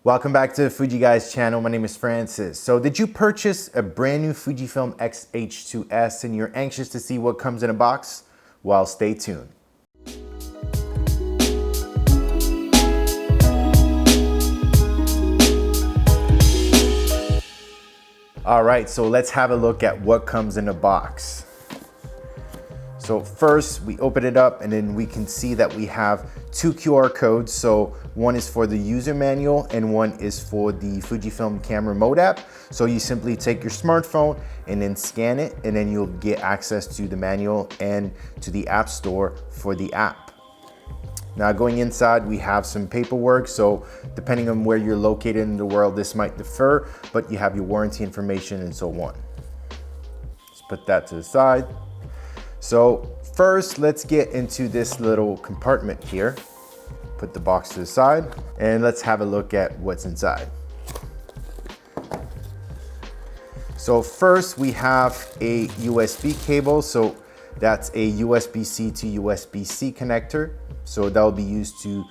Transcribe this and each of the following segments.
Welcome back to the Fuji Guy's channel. My name is Francis. So did you purchase a brand new Fujifilm X-H2S and you're anxious to see what comes in a box? Well, stay tuned. All right, so let's have a look at what comes in a box. So first we open it up and then we can see that we have two QR codes. So one is for the user manual and one is for the Fujifilm camera mode app. So you simply take your smartphone and then scan it and then you'll get access to the manual and to the app store for the app. Now going inside, we have some paperwork. So depending on where you're located in the world, this might differ, but you have your warranty information and so on. Let's put that to the side. So first, let's get into this little compartment here. Put the box to the side and let's have a look at what's inside. So first we have a USB cable. So that's a USB-C to USB-C connector. So that will be used to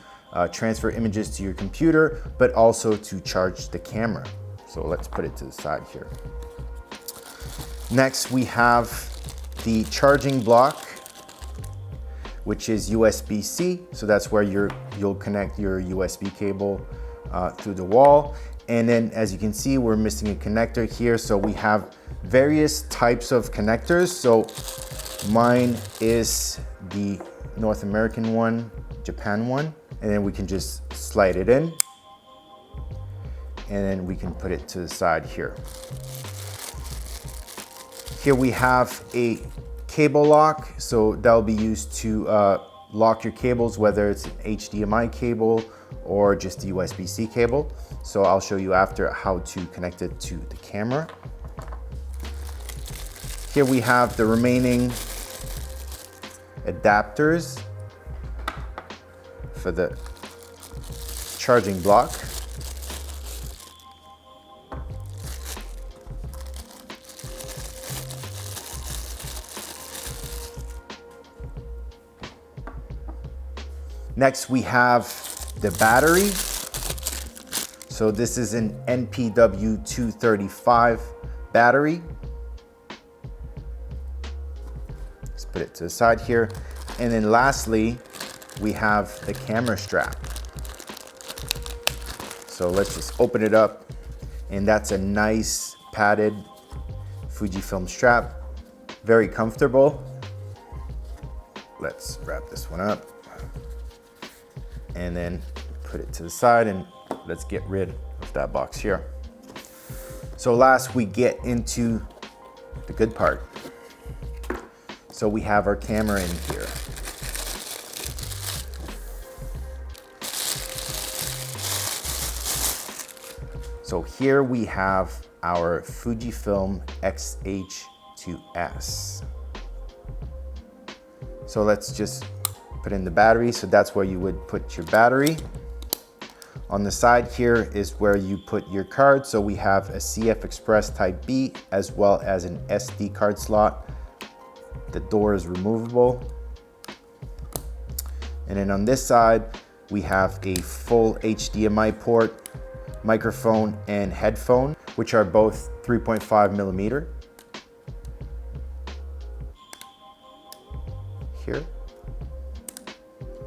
transfer images to your computer, but also to charge the camera. So let's put it to the side here. Next, we have the charging block, which is USB-C. So that's where you'll connect your USB cable through the wall. And then as you can see, we're missing a connector here. So we have various types of connectors. So mine is the North American one, Japan one, and then we can just slide it in and then we can put it to the side here. Here we have a cable lock, so that'll be used to lock your cables, whether it's an HDMI cable or just a USB-C cable. So I'll show you after how to connect it to the camera. Here we have the remaining adapters for the charging block. Next, we have the battery. So this is an NPW235 battery. Let's put it to the side here. And then lastly, we have the camera strap. So let's just open it up. And that's a nice padded Fujifilm strap. Very comfortable. Let's wrap this one up and then put it to the side and let's get rid of that box here. So last, we get into the good part. So we have our camera in here. So here we have our Fujifilm X-H2S. So let's just put in the battery. So that's where you would put your battery. On the side here is where you put your card. So we have a CF Express Type B as well as an SD card slot. The door is removable. And then on this side, we have a full HDMI port, microphone and headphone, which are both 3.5 millimeter. Here.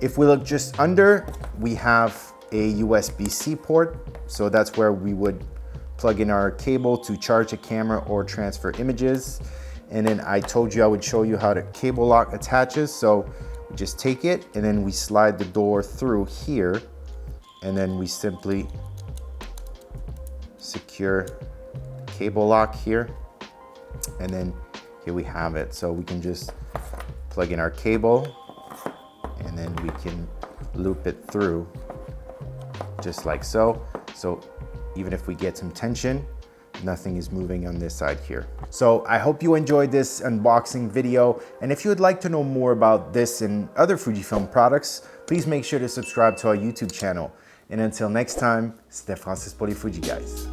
If we look just under, we have a USB-C port. So that's where we would plug in our cable to charge a camera or transfer images. And then I told you I would show you how the cable lock attaches. So we just take it and then we slide the door through here. And then we simply secure the cable lock here. And then here we have it. So we can just plug in our cable and then we can loop it through just like so. So even if we get some tension, nothing is moving on this side here. So I hope you enjoyed this unboxing video. And if you would like to know more about this and other Fujifilm products, please make sure to subscribe to our YouTube channel. And until next time, c'était Francis pour les Fuji Guys.